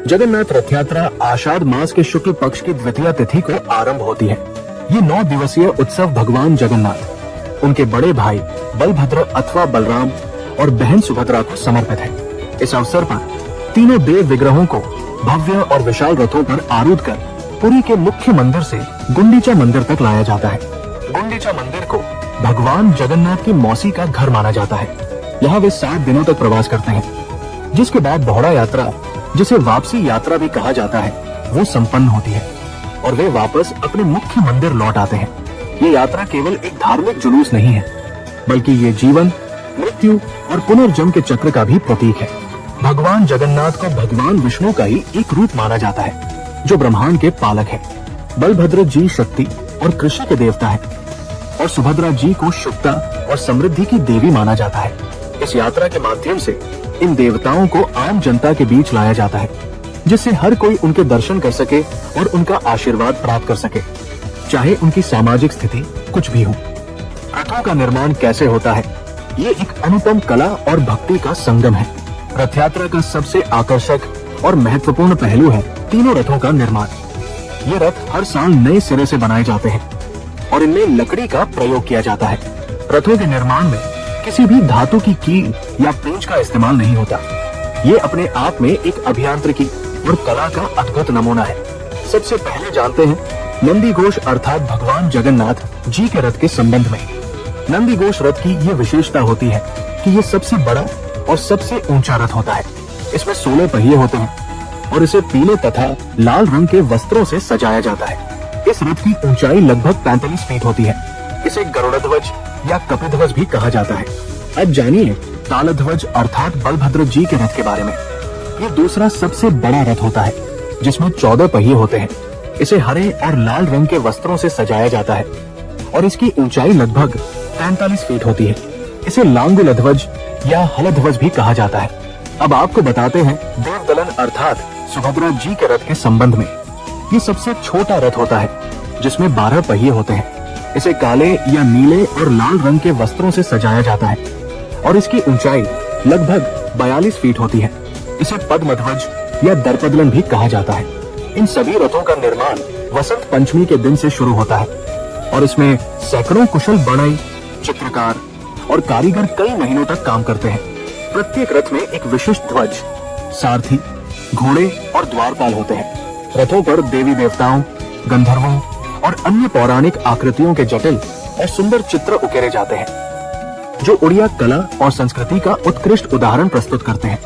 जगन्नाथ रथ यात्रा आषाढ़ मास के शुक्ल पक्ष की द्वितीय तिथि को आरंभ होती है। ये 9 दिवसीय उत्सव भगवान जगन्नाथ, उनके बड़े भाई बलभद्र अथवा बलराम और बहन सुभद्रा को समर्पित है। इस अवसर पर तीनों देव विग्रहों को भव्य और विशाल रथों पर आरूढ़ कर पुरी के मुख्य मंदिर से गुंडीचा मंदिर तक लाया जाता है। गुंडीचा मंदिर को भगवान जगन्नाथ की मौसी का घर माना जाता है। यहाँ वे 7 दिनों तक प्रवास करते हैं, जिसके बाद बहोड़ा यात्रा, जिसे वापसी यात्रा भी कहा जाता है, वो संपन्न होती है और वे वापस अपने मुख्य मंदिर लौट आते हैं। ये यात्रा केवल एक धार्मिक जुलूस नहीं है, बल्कि ये जीवन, मृत्यु और पुनर्जन्म के चक्र का भी प्रतीक है। भगवान जगन्नाथ को भगवान विष्णु का ही एक रूप माना जाता है, जो ब्रह्मांड के पालक है। बलभद्र जी शक्ति और कृषि के देवता है और सुभद्रा जी को शुभता और समृद्धि की देवी माना जाता है। इस यात्रा के माध्यम से इन देवताओं को आम जनता के बीच लाया जाता है, जिससे हर कोई उनके दर्शन कर सके और उनका आशीर्वाद प्राप्त कर सके, चाहे उनकी सामाजिक स्थिति कुछ भी हो। रथों का निर्माण कैसे होता है? ये एक अनुपम कला और भक्ति का संगम है। रथ यात्रा का सबसे आकर्षक और महत्वपूर्ण पहलू है तीनों रथों का निर्माण। ये रथ हर साल नए सिरे से बनाए जाते हैं और इनमें लकड़ी का प्रयोग किया जाता है। रथों के निर्माण में किसी भी धातु की कील या पेंच का इस्तेमाल नहीं होता। ये अपने आप में एक अभियांत्रिकी और कला का अद्भुत नमूना है। सबसे पहले जानते हैं नंदी घोष अर्थात भगवान जगन्नाथ जी के रथ के संबंध में। नंदी घोष रथ की ये विशेषता होती है कि ये सबसे बड़ा और सबसे ऊंचा रथ होता है। इसमें 16 पहिए होते हैं और इसे पीले तथा लाल रंग के वस्त्रों से सजाया जाता है। इस रथ की ऊंचाई लगभग 45 फीट होती है। इसे गरुड़ध्वज या कपिध्वज भी कहा जाता है। अब जानिए तालध्वज अर्थात बलभद्र जी के रथ के बारे में। ये दूसरा सबसे बड़ा रथ होता है, जिसमें 14 पहिए होते हैं। इसे हरे और लाल रंग के वस्त्रों से सजाया जाता है और इसकी ऊंचाई लगभग 43 फीट होती है। इसे लांगुल ध्वज या हलध्वज भी कहा जाता है। अब आपको बताते हैं देवदलन अर्थात सुभद्रा जी के रथ के संबंध में। ये सबसे छोटा रथ होता है, जिसमें 12 पहिए होते हैं। इसे काले या नीले और लाल रंग के वस्त्रों से सजाया जाता है और इसकी ऊंचाई लगभग 42 फीट होती है। इसे पद्मध्वज या दर्पदलन भी कहा जाता है। इन सभी रथों का निर्माण वसंत पंचमी के दिन से शुरू होता है और इसमें सैकड़ों कुशल बढ़ई, चित्रकार और कारीगर कई महीनों तक काम करते हैं। प्रत्येक रथ में एक विशिष्ट ध्वज, सारथी, घोड़े और द्वारपाल होते हैं। रथों पर देवी देवताओं, गंधर्वों और अन्य पौराणिक आकृतियों के जटिल और सुंदर चित्र उकेरे जाते हैं, जो उड़िया कला और संस्कृति का उत्कृष्ट उदाहरण प्रस्तुत करते हैं।